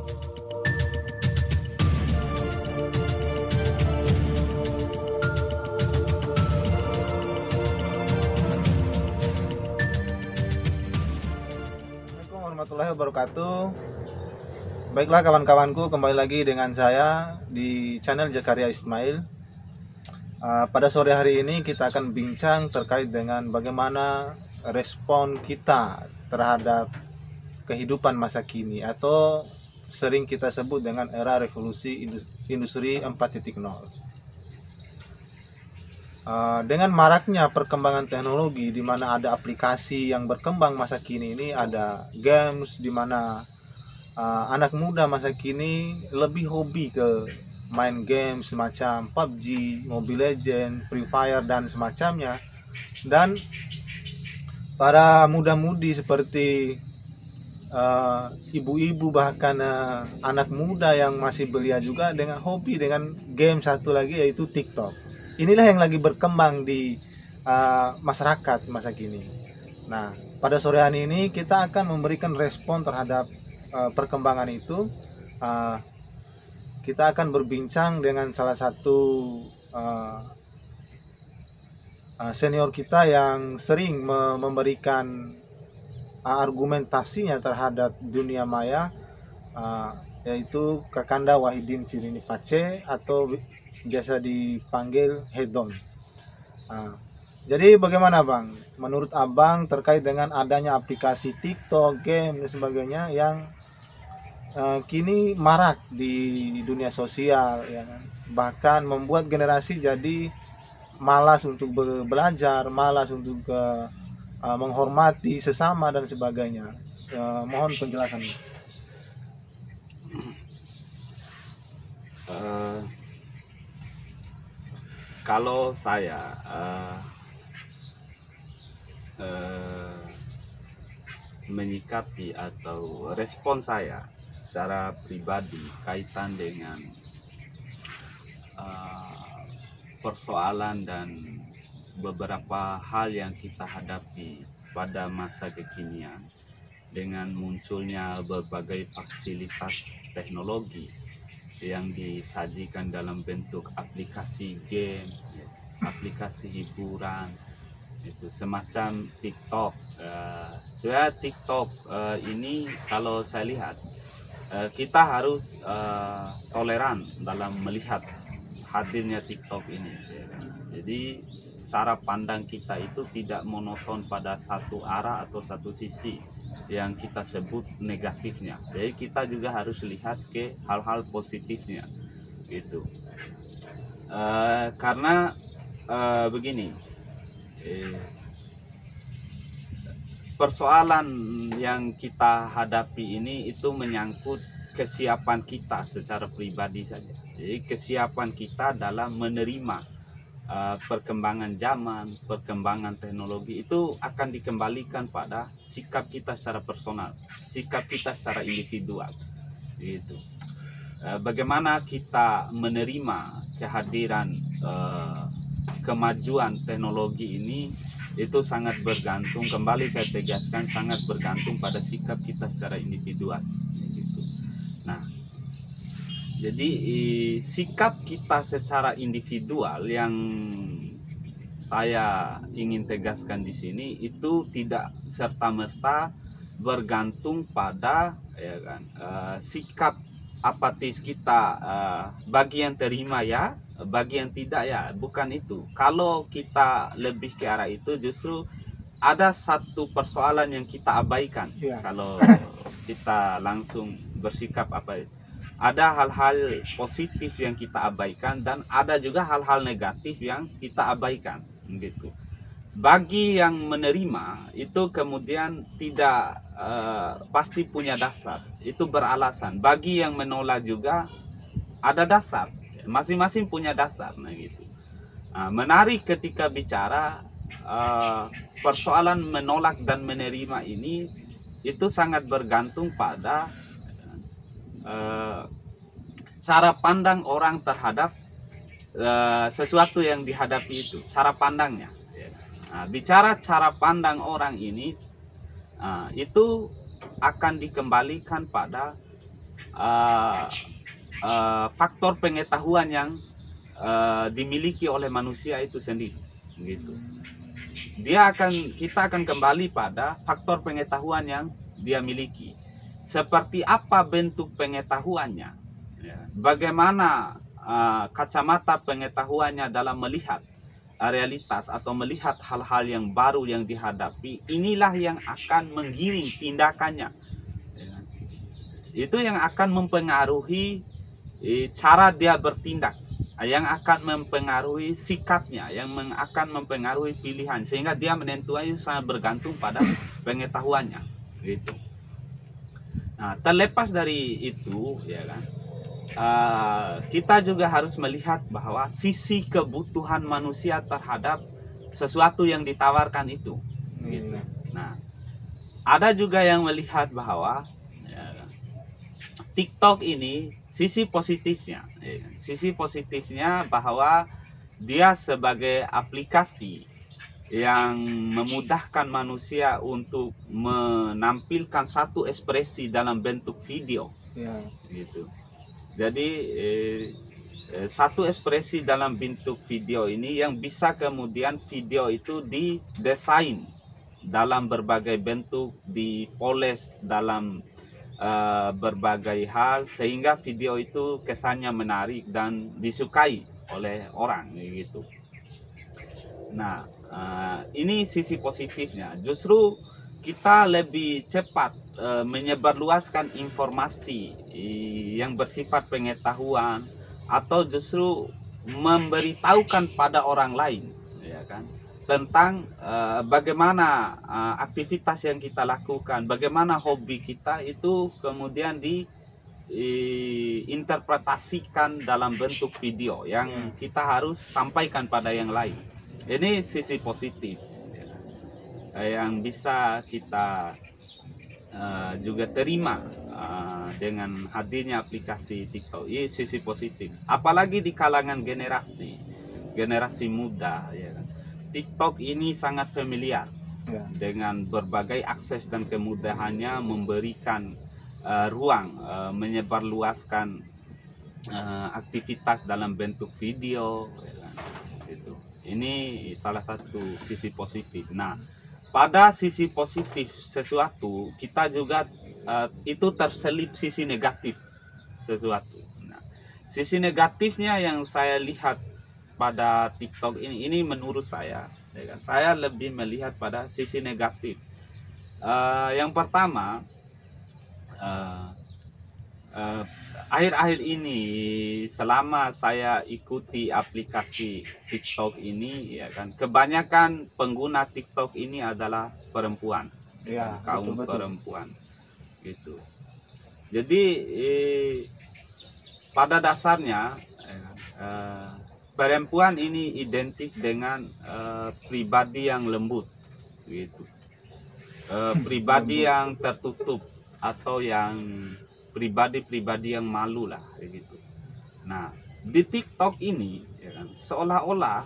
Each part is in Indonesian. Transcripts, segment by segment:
Assalamualaikum warahmatullahi wabarakatuh. Baiklah kawan-kawanku, kembali lagi dengan saya di channel Zakaria Ismail. Pada sore hari ini kita akan bincang terkait dengan bagaimana respon kita terhadap kehidupan masa kini atau sering kita sebut dengan era revolusi industri 4.0. Dengan maraknya perkembangan teknologi, di mana ada aplikasi yang berkembang masa kini ini, ada games di mana anak muda masa kini lebih hobi ke main game semacam PUBG, Mobile Legends, Free Fire dan semacamnya. Dan para muda-mudi seperti ibu-ibu bahkan anak muda yang masih belia juga dengan hobi dengan game satu lagi, yaitu TikTok. Inilah yang lagi berkembang di masyarakat masa kini. Nah, pada sore hari ini kita akan memberikan respon terhadap perkembangan itu. Kita akan berbincang dengan salah satu senior kita yang sering memberikan argumentasinya terhadap dunia maya, yaitu Kakanda Wahidin Sirinipace atau biasa dipanggil Hedon. Jadi bagaimana Bang? Menurut Abang terkait dengan adanya aplikasi TikTok, game dan sebagainya yang kini marak di dunia sosial, ya kan? Bahkan membuat generasi jadi malas untuk belajar, malas untuk menghormati sesama dan sebagainya. Mohon penjelasan. Kalau saya menyikapi atau respon saya secara pribadi kaitan dengan persoalan dan beberapa hal yang kita hadapi pada masa kekinian dengan munculnya berbagai fasilitas teknologi yang disajikan dalam bentuk aplikasi game, aplikasi hiburan, itu semacam TikTok. Sebenarnya TikTok ini kalau saya lihat kita harus toleran dalam melihat hadirnya TikTok ini. Jadi cara pandang kita itu tidak monoton pada satu arah atau satu sisi yang kita sebut negatifnya. Jadi kita juga harus lihat ke hal-hal positifnya gitu. Karena begini, persoalan yang kita hadapi ini itu menyangkut kesiapan kita secara pribadi saja. Jadi kesiapan kita dalam menerima perkembangan zaman, perkembangan teknologi itu akan dikembalikan pada sikap kita secara personal, sikap kita secara individual gitu. Bagaimana kita menerima kehadiran kemajuan teknologi ini itu sangat bergantung, kembali saya tegaskan, sangat bergantung pada sikap kita secara individual gitu. Nah, jadi sikap kita secara individual yang saya ingin tegaskan di sini itu tidak serta-merta bergantung pada sikap apatis kita, bagi yang terima ya, bagi yang tidak ya, bukan itu. Kalau kita lebih ke arah itu, justru ada satu persoalan yang kita abaikan ya. Kalau kita langsung bersikap ada hal-hal positif yang kita abaikan dan ada juga hal-hal negatif yang kita abaikan gitu. Bagi yang menerima itu kemudian tidak pasti punya dasar, itu beralasan. Bagi yang menolak juga ada dasar, masing-masing punya dasar, nah gitu. Menarik ketika bicara persoalan menolak dan menerima ini itu sangat bergantung pada cara pandang orang terhadap sesuatu yang dihadapi itu, cara pandangnya. Bicara cara pandang orang ini itu akan dikembalikan pada uh, faktor pengetahuan yang dimiliki oleh manusia itu sendiri, gitu. Kita akan kembali pada faktor pengetahuan yang dia miliki. Seperti apa bentuk pengetahuannya, ya. Bagaimana kacamata pengetahuannya dalam melihat realitas atau melihat hal-hal yang baru yang dihadapi, inilah yang akan menggiring tindakannya, ya. Itu yang akan mempengaruhi cara dia bertindak, yang akan mempengaruhi sikapnya, yang akan mempengaruhi pilihan, sehingga dia menentukan itu sangat bergantung pada pengetahuannya, gitu. Nah, terlepas dari itu, ya kan, kita juga harus melihat bahwa sisi kebutuhan manusia terhadap sesuatu yang ditawarkan itu, gitu. Nah, ada juga yang melihat bahwa TikTok ini sisi positifnya bahwa dia sebagai aplikasi yang memudahkan manusia untuk menampilkan satu ekspresi dalam bentuk video, ya. Gitu. Jadi satu ekspresi dalam bentuk video ini yang bisa kemudian video itu didesain dalam berbagai bentuk, dipoles dalam berbagai hal, sehingga video itu kesannya menarik dan disukai oleh orang, gitu. Nah, ini sisi positifnya. Justru kita lebih cepat menyebarluaskan informasi yang bersifat pengetahuan, atau justru memberitahukan pada orang lain, ya kan, tentang bagaimana aktivitas yang kita lakukan, bagaimana hobi kita itu kemudian diinterpretasikan dalam bentuk video yang kita harus sampaikan pada yang lain. Ini sisi positif, ya, yang bisa kita juga terima dengan hadirnya aplikasi TikTok. Ini sisi positif, apalagi di kalangan generasi muda, ya kan. TikTok ini sangat familiar, ya, dengan berbagai akses dan kemudahannya memberikan ruang menyebarluaskan aktivitas dalam bentuk video, ya kan? Gitu. Ini salah satu sisi positif. Nah, pada sisi positif sesuatu, kita juga itu terselip sisi negatif sesuatu. Nah, sisi negatifnya yang saya lihat pada TikTok ini menurut saya, ya kan, saya lebih melihat pada sisi negatif. Yang pertama, akhir-akhir ini selama saya ikuti aplikasi TikTok ini, ya kan, kebanyakan pengguna TikTok ini adalah perempuan, ya, kaum betul. Perempuan, gitu. Jadi pada dasarnya perempuan ini identik dengan pribadi yang lembut, gitu, pribadi yang tertutup, atau yang pribadi-pribadi yang malu lah, gitu. Nah, di TikTok ini, ya kan, seolah-olah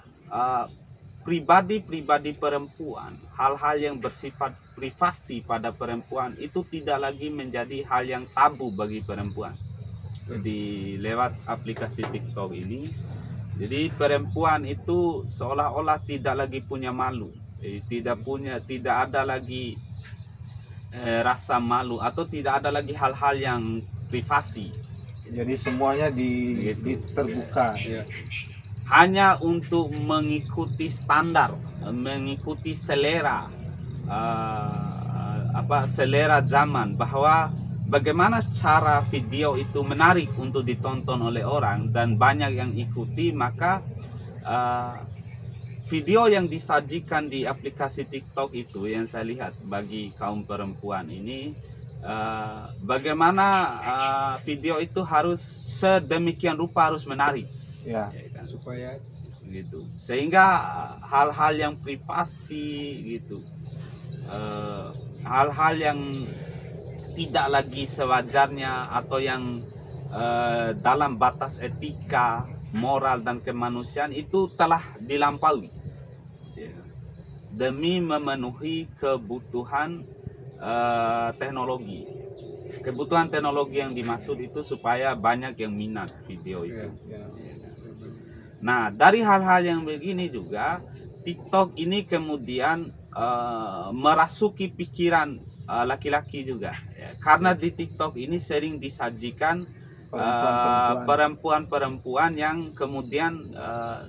pribadi-pribadi perempuan, hal-hal yang bersifat privasi pada perempuan itu tidak lagi menjadi hal yang tabu bagi perempuan. Jadi lewat aplikasi TikTok ini, jadi perempuan itu seolah-olah tidak lagi punya malu, tidak ada lagi rasa malu, atau tidak ada lagi hal-hal yang privasi. Jadi semuanya terbuka, ya. Hanya untuk mengikuti standar, mengikuti selera selera zaman, bahwa bagaimana cara video itu menarik untuk ditonton oleh orang dan banyak yang ikuti, maka video yang disajikan di aplikasi TikTok itu yang saya lihat bagi kaum perempuan ini, bagaimana video itu harus sedemikian rupa, harus menarik, ya kan? Supaya gitu, sehingga hal-hal yang privasi, gitu, hal-hal yang tidak lagi sewajarnya, atau yang dalam batas etika, moral dan kemanusiaan itu telah dilampaui demi memenuhi kebutuhan teknologi. kebutuhan teknologi yang dimaksud itu supaya banyak yang minat video itu. Nah, dari hal-hal yang begini juga TikTok ini kemudian merasuki pikiran laki-laki juga ya. Karena di TikTok ini sering disajikan perempuan-perempuan yang kemudian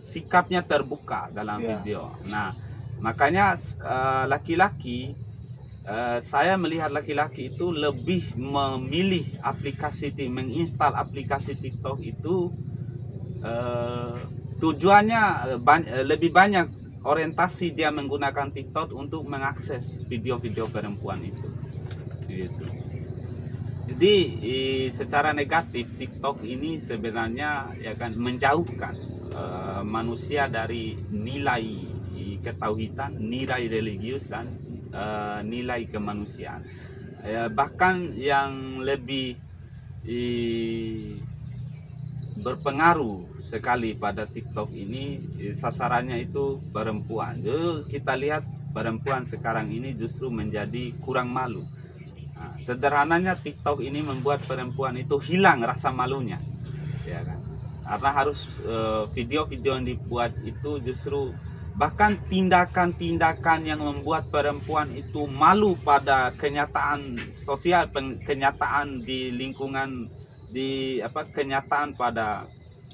sikapnya terbuka dalam video. Nah, makanya laki-laki saya melihat laki-laki itu lebih memilih aplikasi, menginstal aplikasi TikTok itu tujuannya lebih banyak orientasi dia menggunakan TikTok untuk mengakses video-video perempuan itu. Gitu. Jadi secara negatif TikTok ini sebenarnya ya kan menjauhkan manusia dari nilai ketauhidan, nilai religius dan nilai kemanusiaan. Bahkan yang lebih berpengaruh sekali pada TikTok ini sasarannya itu perempuan. Jadi kita lihat perempuan sekarang ini justru menjadi kurang malu. Nah, sederhananya TikTok ini membuat perempuan itu hilang rasa malunya, ya kan? Karena harus video-video yang dibuat itu justru bahkan tindakan-tindakan yang membuat perempuan itu malu pada kenyataan sosial, kenyataan di lingkungan, di kenyataan pada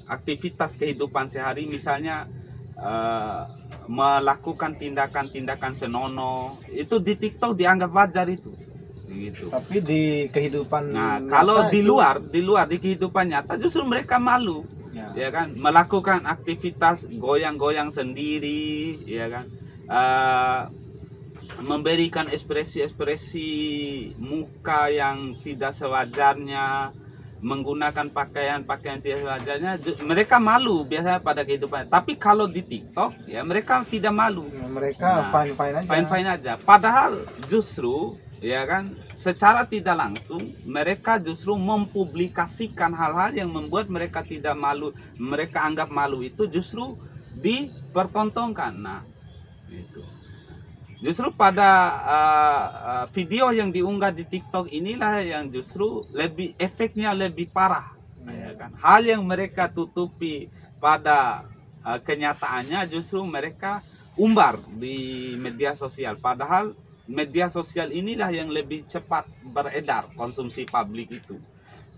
aktivitas kehidupan sehari, misalnya melakukan tindakan-tindakan senonoh itu di TikTok dianggap wajar itu. Gitu. Tapi di kehidupan kalau di luar di kehidupan nyata justru mereka malu, ya kan, melakukan aktivitas goyang-goyang sendiri, ya kan, memberikan ekspresi-ekspresi muka yang tidak sewajarnya, menggunakan pakaian-pakaian tidak sewajarnya, mereka malu biasanya pada kehidupan. Tapi kalau di TikTok ya mereka tidak malu, mereka fine-fine aja. Padahal justru ya kan secara tidak langsung mereka justru mempublikasikan hal-hal yang membuat mereka tidak malu, mereka anggap malu itu justru dipertontonkan. Nah itu justru pada video yang diunggah di TikTok inilah yang justru lebih efeknya lebih parah, ya kan? Hal yang mereka tutupi pada kenyataannya justru mereka umbar di media sosial, padahal media sosial inilah yang lebih cepat beredar konsumsi publik itu.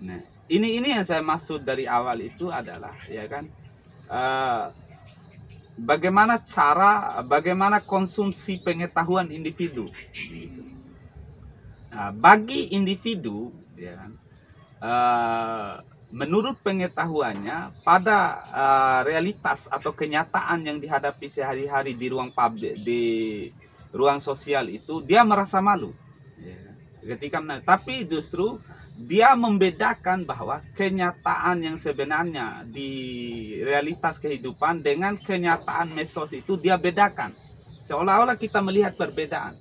Nah, ini yang saya maksud dari awal itu adalah ya kan bagaimana konsumsi pengetahuan individu. Nah, bagi individu ya kan, menurut pengetahuannya pada realitas atau kenyataan yang dihadapi sehari-hari di ruang publik, di ruang sosial itu dia merasa malu ketika tapi justru dia membedakan bahwa kenyataan yang sebenarnya di realitas kehidupan dengan kenyataan medsos itu dia bedakan, seolah-olah kita melihat perbedaan.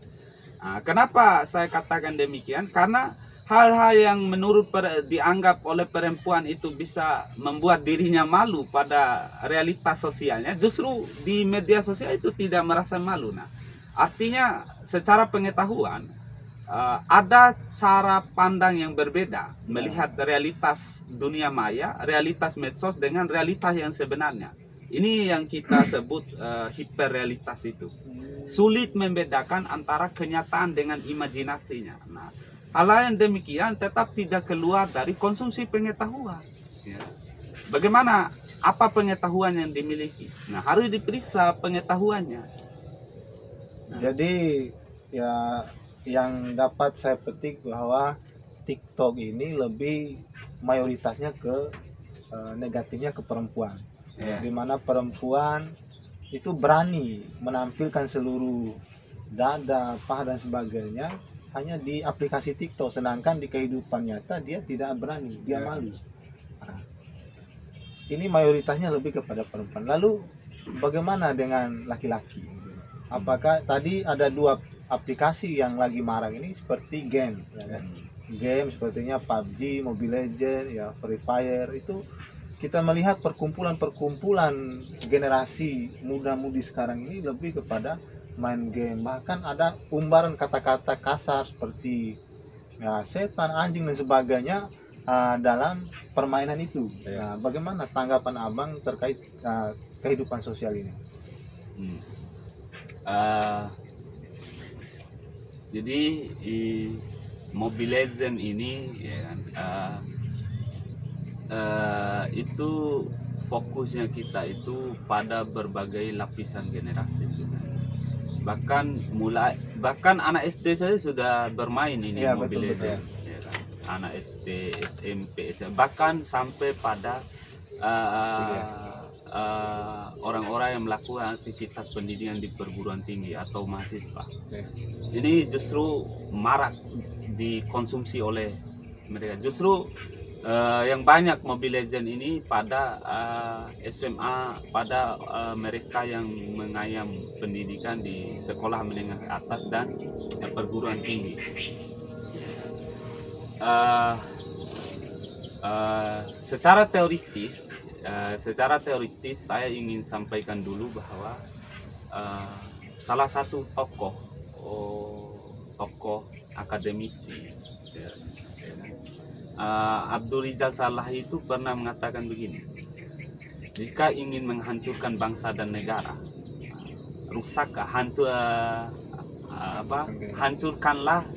Nah, kenapa saya katakan demikian? Karena hal-hal yang menurut dianggap oleh perempuan itu bisa membuat dirinya malu pada realitas sosialnya, justru di media sosial itu tidak merasa malu. Nah, artinya secara pengetahuan ada cara pandang yang berbeda melihat realitas dunia maya, realitas medsos dengan realitas yang sebenarnya. Ini yang kita sebut hiperrealitas itu. Sulit membedakan antara kenyataan dengan imajinasinya. Nah, hal yang demikian tetap tidak keluar dari konsumsi pengetahuan. Ya. Bagaimana, apa pengetahuan yang dimiliki? Nah, harus diperiksa pengetahuannya. Jadi ya yang dapat saya petik bahwa TikTok ini lebih mayoritasnya ke negatifnya ke perempuan, di mana perempuan itu berani menampilkan seluruh dada, paha dan sebagainya hanya di aplikasi TikTok, sedangkan di kehidupan nyata dia tidak berani, dia malu. Nah, ini mayoritasnya lebih kepada perempuan. Lalu bagaimana dengan laki-laki? Apakah tadi ada dua aplikasi yang lagi marak ini seperti game, ya kan? Game sepertinya PUBG, Mobile Legends, ya Free Fire, itu kita melihat perkumpulan generasi muda-mudi sekarang ini lebih kepada main game. Bahkan ada umbaran kata-kata kasar seperti ya setan, anjing dan sebagainya dalam permainan itu. Nah, bagaimana tanggapan abang terkait kehidupan sosial ini? Jadi Mobile Legends ini ya kan, itu fokusnya kita itu pada berbagai lapisan generasi gitu. Bahkan anak SD saya sudah bermain ini Ya, Mobile betul, Legends ya kan? Anak SD, SMP, bahkan sampai pada orang-orang yang melakukan aktivitas pendidikan di perguruan tinggi atau mahasiswa. Ini justru marak dikonsumsi oleh mereka. Justru yang banyak Mobile Legends ini pada SMA, pada mereka yang mengayam pendidikan di sekolah menengah ke atas dan perguruan tinggi. Secara teoritis saya ingin sampaikan dulu bahwa salah satu tokoh akademisi Abdul Rizal Salah itu pernah mengatakan begini, jika ingin menghancurkan bangsa dan negara, hancurkanlah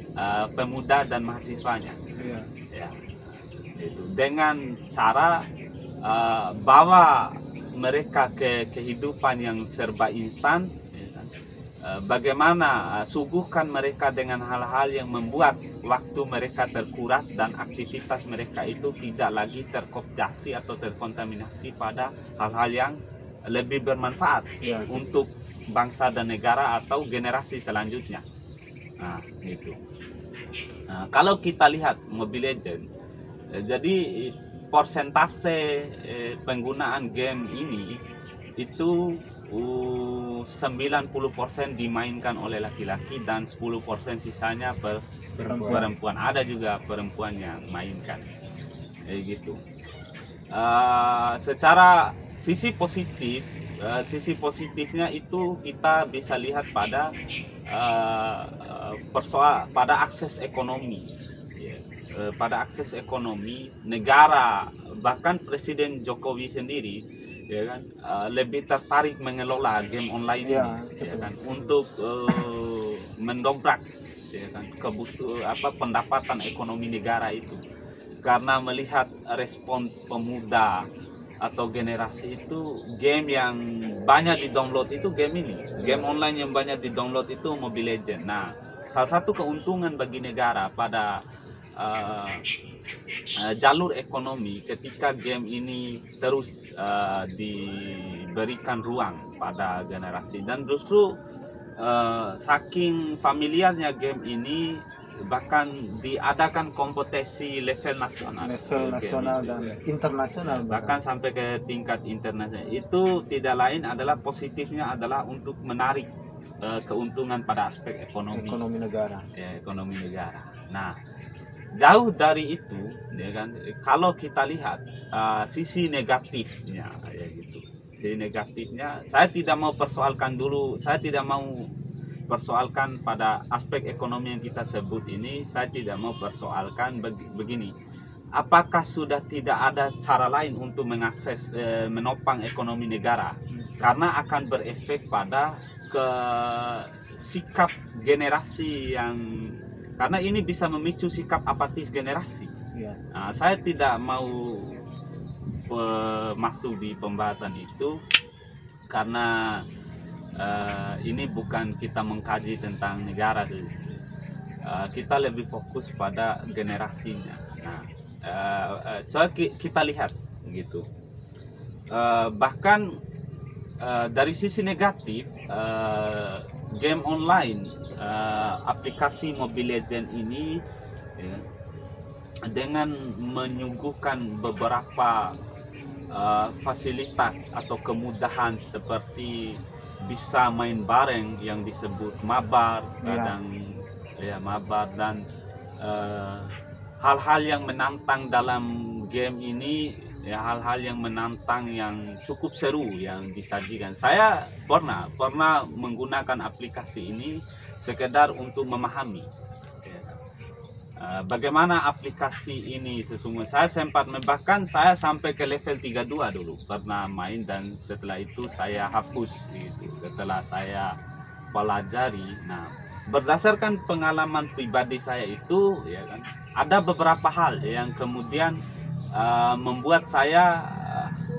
pemuda dan mahasiswanya. Ya, itu dengan cara bawa mereka ke kehidupan yang serba instan. Bagaimana suguhkan mereka dengan hal-hal yang membuat waktu mereka terkuras dan aktivitas mereka itu tidak lagi terkooptasi atau terkontaminasi pada hal-hal yang lebih bermanfaat untuk bangsa dan negara atau generasi selanjutnya. Nah, itu. Nah, kalau kita lihat Mobile Legends, jadi persentase penggunaan game ini itu 90% dimainkan oleh laki-laki dan 10% sisanya perempuan. Ada juga perempuan yang mainkan, gitu. Secara sisi positifnya itu kita bisa lihat pada pada akses ekonomi. Pada akses ekonomi negara, bahkan Presiden Jokowi sendiri ya kan lebih tertarik mengelola game online ini ya kan untuk mendobrak ya kan pendapatan ekonomi negara itu, karena melihat respon pemuda atau generasi itu, game yang banyak di-download itu game online yang banyak di-download itu Mobile Legends. Nah, salah satu keuntungan bagi negara pada jalur ekonomi ketika game ini terus diberikan ruang pada generasi, dan justru saking familiarnya game ini bahkan diadakan kompetisi level nasional dan internasional, bahkan sampai ke tingkat internasional. Itu tidak lain adalah positifnya adalah untuk menarik keuntungan pada aspek ekonomi negara. Nah, jauh dari itu ya kan, kalau kita lihat sisi negatifnya ya gitu. Sisi negatifnya saya tidak mau persoalkan pada aspek ekonomi yang kita sebut ini. Saya tidak mau persoalkan begini, apakah sudah tidak ada cara lain untuk mengakses menopang ekonomi negara, karena akan berefek pada sikap generasi yang, karena ini bisa memicu sikap apatis generasi. Nah, saya tidak mau masuk di pembahasan itu karena ini bukan kita mengkaji tentang negara, kita lebih fokus pada generasinya. Nah, kita lihat gitu. Bahkan dari sisi negatif, game online, aplikasi Mobile Legends ini ya, dengan menyuguhkan beberapa fasilitas atau kemudahan seperti bisa main bareng yang disebut mabar, dan hal-hal yang menantang dalam game ini, ya, hal-hal yang menantang yang cukup seru yang disajikan. Saya pernah menggunakan aplikasi ini sekedar untuk memahami bagaimana aplikasi ini sesungguhnya. Saya sempat, bahkan saya sampai ke level 32 dulu pernah main, dan setelah itu saya hapus gitu, setelah saya pelajari. Nah, berdasarkan pengalaman pribadi saya itu, ya kan, ada beberapa hal yang kemudian membuat saya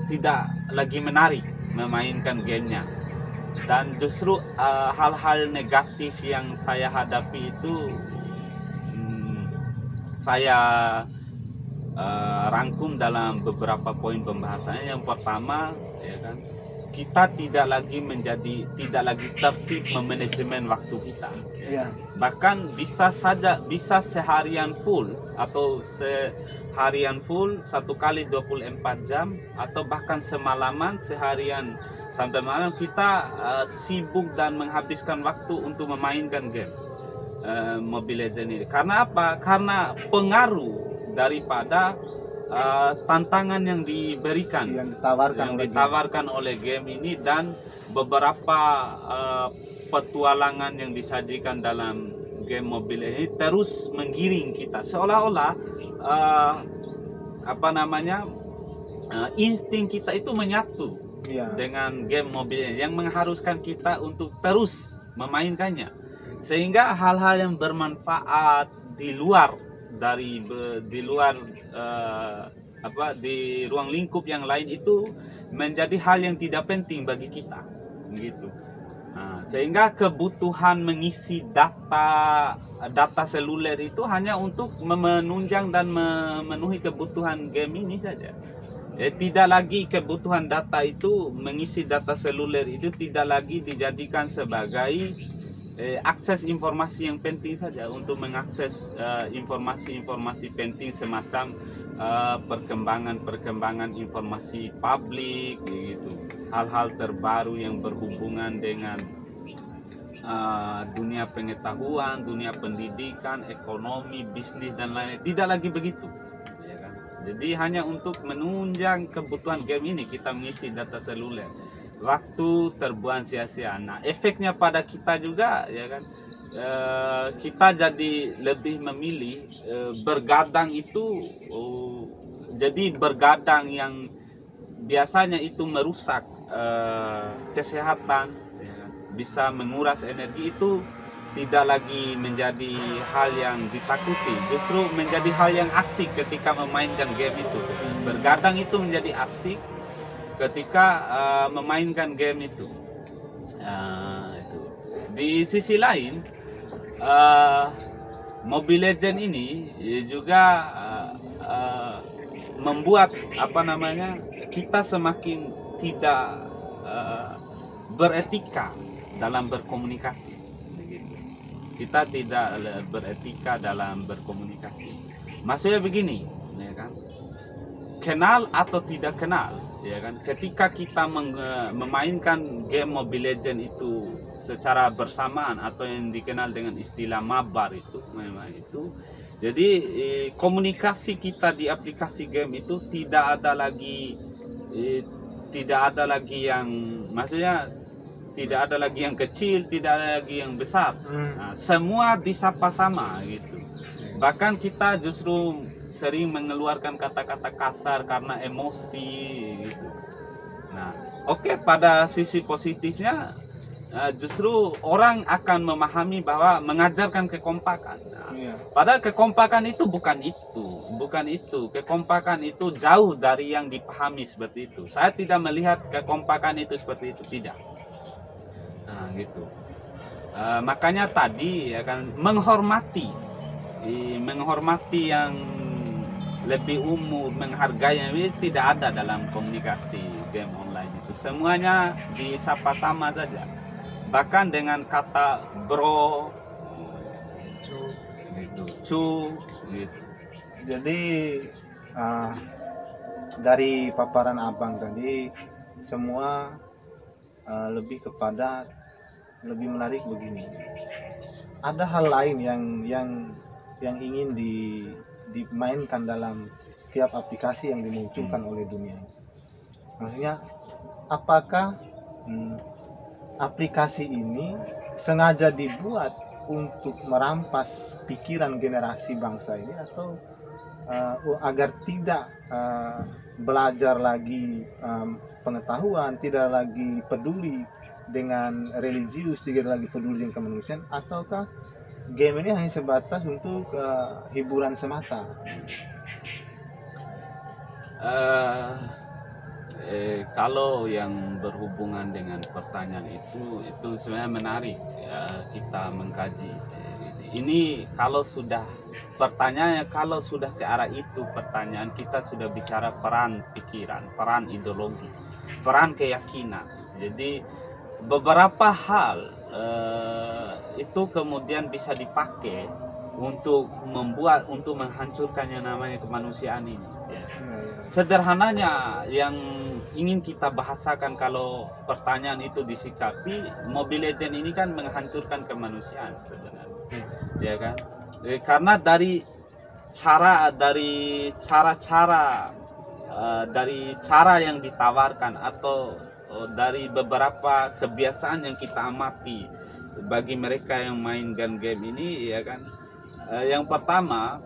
tidak lagi menarik memainkan gamenya, dan justru hal-hal negatif yang saya hadapi itu saya rangkum dalam beberapa poin pembahasannya. Yang pertama, ya kan, kita tidak lagi tertib memanajemen waktu kita. Iya. Bahkan bisa seharian full, atau seharian full 1 kali 24 jam, atau bahkan semalaman seharian sampai malam kita sibuk dan menghabiskan waktu untuk memainkan game Mobile Legends ini. Karena apa? Karena pengaruh daripada tantangan yang diberikan, Yang ditawarkan oleh game ini, dan beberapa petualangan yang disajikan dalam game mobile ini terus menggiring kita, seolah-olah insting kita itu menyatu dengan game mobile yang mengharuskan kita untuk terus memainkannya, sehingga hal-hal yang bermanfaat di luar di ruang lingkup yang lain itu menjadi hal yang tidak penting bagi kita gitu. Nah, sehingga kebutuhan mengisi data seluler itu hanya untuk menunjang dan memenuhi kebutuhan game ini saja. Tidak lagi kebutuhan data itu, mengisi data seluler itu tidak lagi dijadikan sebagai akses informasi yang penting saja, untuk mengakses informasi-informasi penting semacam perkembangan informasi publik gitu, hal-hal terbaru yang berhubungan dengan dunia pengetahuan, dunia pendidikan, ekonomi, bisnis dan lain-lain. Tidak lagi begitu, ya kan? Jadi hanya untuk menunjang kebutuhan game ini kita mengisi data seluler. Waktu terbuang sia-sia. Nah, efeknya pada kita juga, ya kan, kita jadi lebih memilih bergadang itu, jadi bergadang yang biasanya itu merusak kesehatan, ya kan, bisa menguras energi, itu tidak lagi menjadi hal yang ditakuti, justru menjadi hal yang asik ketika memainkan game itu. Bergadang itu menjadi asik ketika memainkan game itu. Itu. Di sisi lain, Mobile Legends ini juga membuat kita semakin tidak beretika dalam berkomunikasi. Kita tidak beretika dalam berkomunikasi. Maksudnya begini, ya kan? Kenal atau tidak kenal, ya kan, ketika kita memainkan game Mobile Legends itu secara bersamaan, atau yang dikenal dengan istilah mabar itu, memang itu. Jadi komunikasi kita di aplikasi game itu tidak ada lagi yang, maksudnya tidak ada lagi yang kecil, tidak ada lagi yang besar. Nah, semua disapa sama gitu. Bahkan kita justru sering mengeluarkan kata-kata kasar karena emosi gitu. Nah, oke, pada sisi positifnya justru orang akan memahami bahwa mengajarkan kekompakan. Nah, padahal kekompakan itu bukan itu. Kekompakan itu jauh dari yang dipahami seperti itu. Saya tidak melihat kekompakan itu seperti itu, tidak. Nah, gitu. Makanya tadi, ya kan, menghormati yang lebih umur, menghargai, tidak ada dalam komunikasi game online itu. Semuanya disapa sama saja, bahkan dengan kata bro, cu gitu. Jadi dari paparan abang tadi, semua lebih menarik begini. Ada hal lain yang ingin dimainkan dalam setiap aplikasi yang dimunculkan oleh dunia. Maksudnya, apakah aplikasi ini sengaja dibuat untuk merampas pikiran generasi bangsa ini, atau agar tidak belajar lagi pengetahuan, tidak lagi peduli dengan religius, tidak lagi peduli dengan kemanusiaan, ataukah game ini hanya sebatas untuk hiburan semata? Kalau yang berhubungan dengan pertanyaan itu sebenarnya menarik ya, kita mengkaji. Ini kalau sudah pertanyaannya, kalau sudah ke arah itu pertanyaan, kita sudah bicara peran pikiran, peran ideologi, peran keyakinan. Jadi beberapa hal itu kemudian bisa dipakai untuk menghancurkan yang namanya kemanusiaan ini ya. Sederhananya yang ingin kita bahasakan kalau pertanyaan itu disikapi, Mobile Legends ini kan menghancurkan kemanusiaan sebenarnya ya kan, karena dari cara yang ditawarkan atau dari beberapa kebiasaan yang kita amati bagi mereka yang main game ini ya kan. Yang pertama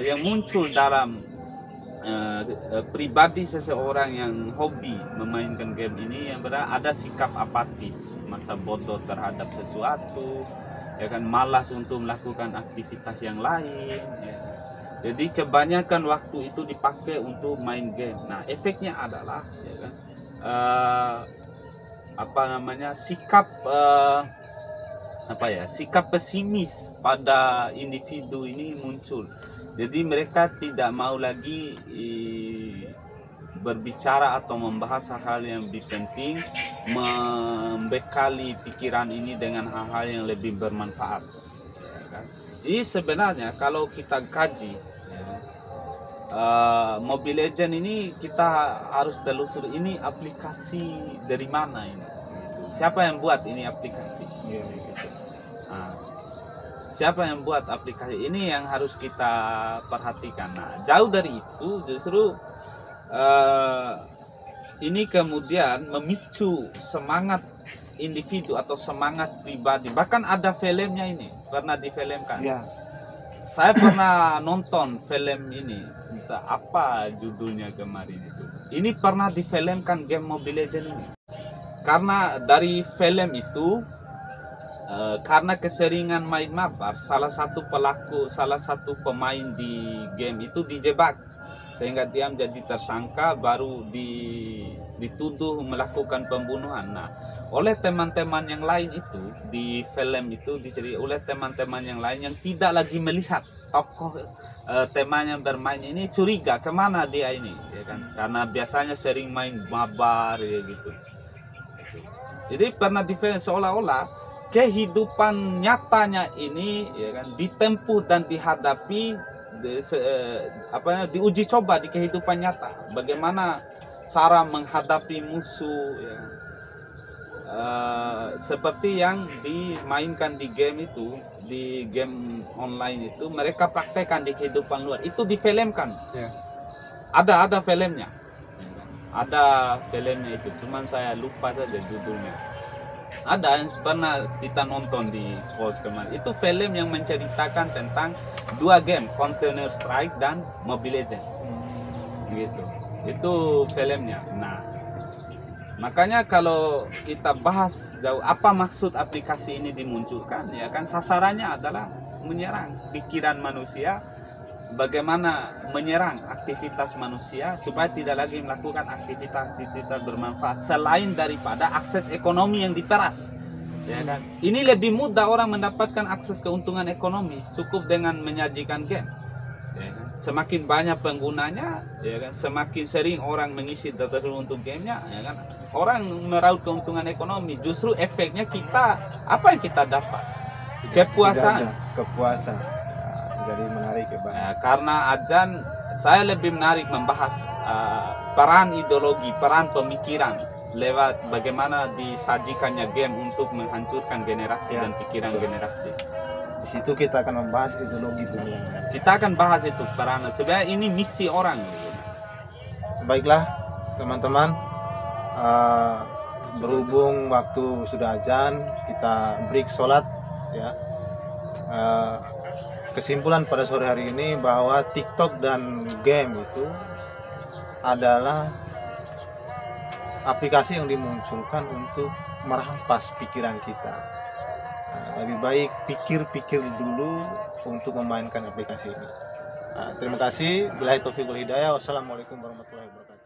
yang muncul dalam pribadi seseorang yang hobi memainkan game ini, yang ada sikap apatis, masa bodoh terhadap sesuatu ya kan, malas untuk melakukan aktivitas yang lain ya. Jadi kebanyakan waktu itu dipakai untuk main game. Nah, efeknya adalah ya kan, sikap pesimis pada individu ini muncul. Jadi mereka tidak mau lagi berbicara atau membahas hal-hal yang lebih penting, membekali pikiran ini dengan hal-hal yang lebih bermanfaat ya kan? Jadi sebenarnya kalau kita kaji ya, Mobile Legends ini kita harus telusuri ini aplikasi dari mana ini, siapa yang buat ini aplikasi ya, gitu. Nah, siapa yang buat aplikasi ini yang harus kita perhatikan. Nah, jauh dari itu justru ini kemudian memicu semangat individu atau semangat pribadi. Bahkan ada filmnya, ini pernah difilmkan ya. Saya pernah nonton film ini, entah apa judulnya kemarin itu. Ini pernah difilmkan game Mobile Legends ini. Karena dari film itu, karena keseringan main mabar, salah satu pemain di game itu dijebak, sehingga dia menjadi tersangka, baru dituduh melakukan pembunuhan. Nah, oleh teman-teman yang lain itu di film itu diceritakan oleh teman-teman yang lain yang tidak lagi melihat tokoh teman yang bermain ini, curiga kemana dia ini ya kan, karena biasanya sering main mabar ya gitu. Jadi pernah di film seolah-olah kehidupan nyatanya ini ya kan ditempuh dan dihadapi, diuji coba di kehidupan nyata, bagaimana cara menghadapi musuh ya. Seperti yang dimainkan di game itu, di game online itu mereka praktekkan di kehidupan luar, itu difilmkan ya. Ada filmnya ya kan? Ada filmnya itu, cuman saya lupa saja judulnya. Ada yang pernah kita nonton di post kemarin, itu film yang menceritakan tentang dua game, Counter Strike dan Mobile Legends gitu. Itu filmnya. Nah, makanya kalau kita bahas jauh apa maksud aplikasi ini dimunculkan ya kan, sasarannya adalah menyerang pikiran manusia, bagaimana menyerang aktivitas manusia supaya tidak lagi melakukan aktivitas bermanfaat selain daripada akses ekonomi yang diperas ya kan. Ini lebih mudah orang mendapatkan akses keuntungan ekonomi cukup dengan menyajikan game ya kan. Semakin banyak penggunanya ya kan, semakin sering orang mengisi data untuk gamenya ya kan, orang meraup keuntungan ekonomi. Justru efeknya kita, apa yang kita dapat? Kepuasan. Jadi menarik ya, Bang. Karena azan, saya lebih menarik membahas peran ideologi, peran pemikiran lewat bagaimana disajikannya game untuk menghancurkan generasi dan pikiran generasi. Di situ kita akan membahas ideologi dunia. Kita akan bahas itu peran. Sebenarnya ini misi orang. Baiklah teman-teman, berhubung waktu sudah azan, kita break sholat ya. Eh, kesimpulan pada sore hari ini bahwa TikTok dan game itu adalah aplikasi yang dimunculkan untuk merampas pikiran kita. Lebih baik pikir-pikir dulu untuk memainkan aplikasi ini. Terima kasih. Billahi taufiq wal hidayah. Wassalamualaikum warahmatullahi wabarakatuh.